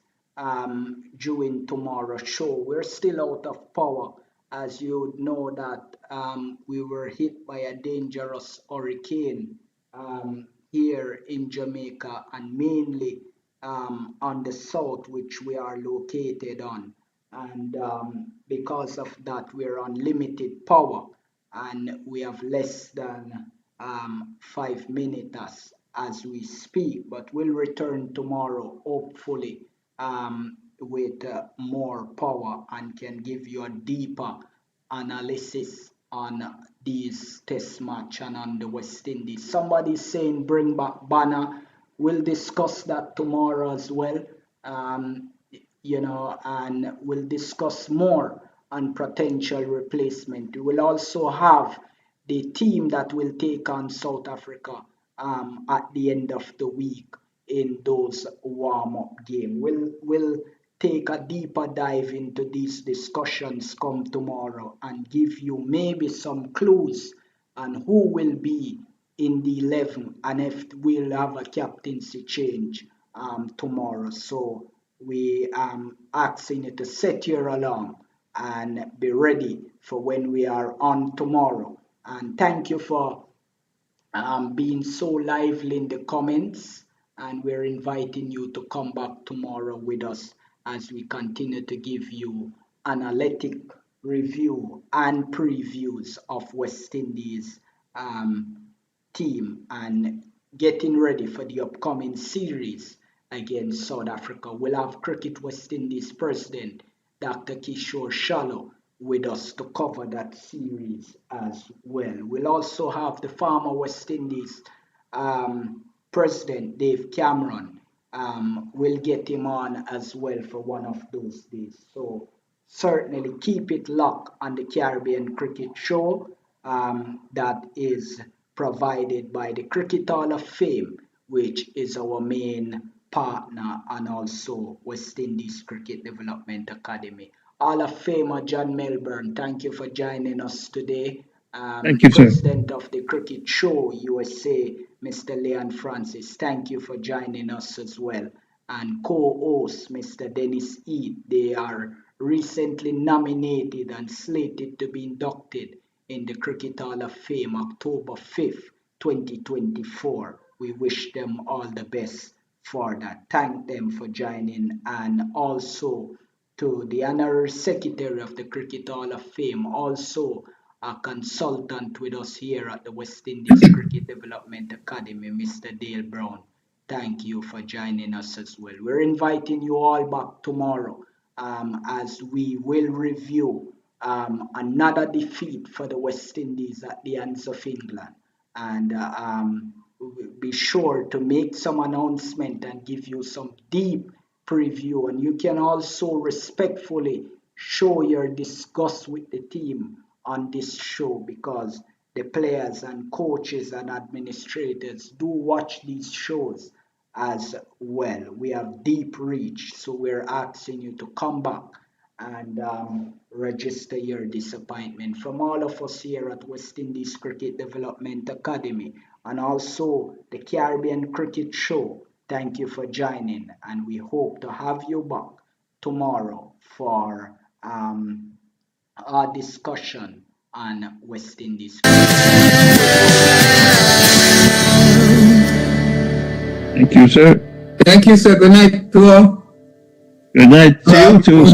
during tomorrow's show. We're still out of power, as you know that we were hit by a dangerous hurricane here in Jamaica and mainly on the south, which we are located on. And because of that, we're on limited power and we have less than 5 minutes as we speak, but we'll return tomorrow, hopefully, with more power and can give you a deeper analysis on these test match and on the West Indies. Somebody's saying bring back Banner. We'll discuss that tomorrow as well. And we'll discuss more on potential replacement. We will also have the team that will take on South Africa at the end of the week in those warm-up games. We'll take a deeper dive into these discussions come tomorrow and give you maybe some clues on who will be in the 11 and if we'll have a captaincy change tomorrow. So we asking you to set your alarm and be ready for when we are on tomorrow. And thank you for being so lively in the comments. And we're inviting you to come back tomorrow with us as we continue to give you analytic review and previews of West Indies team and getting ready for the upcoming series against South Africa. We'll have Cricket West Indies President Dr. Kishore Shallow with us to cover that series as well. We'll also have the former West Indies President Dave Cameron. We'll get him on as well for one of those days. So certainly keep it locked on the Caribbean Cricket Show that is provided by the Cricket Hall of Fame, which is our main partner, and also West Indies Cricket Development Academy. Hall of Famer John Melbourne, thank you for joining us today. Thank you, sir. President of the Cricket Show USA, Mr. Leon Francis, thank you for joining us as well. And co-host Mr. Dennis Eade, they are recently nominated and slated to be inducted in the Cricket Hall of Fame October 5th, 2024. We wish them all the best for that. Thank them for joining, and also to the Honorary Secretary of the Cricket Hall of Fame, also a consultant with us here at the West Indies Cricket Development Academy, Mr. Dale Brown. Thank you for joining us as well. We're inviting you all back tomorrow as we will review another defeat for the West Indies at the hands of England. And be sure to make some announcement and give you some deep preview. And you can also respectfully show your disgust with the team on this show because the players and coaches and administrators do watch these shows as well. We have deep reach, so we're asking you to come back and register your disappointment. From all of us here at West Indies Cricket Development Academy and also the Caribbean Cricket Show, thank you for joining, and we hope to have you back tomorrow for our discussion on West Indies. Thank you, sir. Thank you, sir. Good night to all. Good night to you too, sir.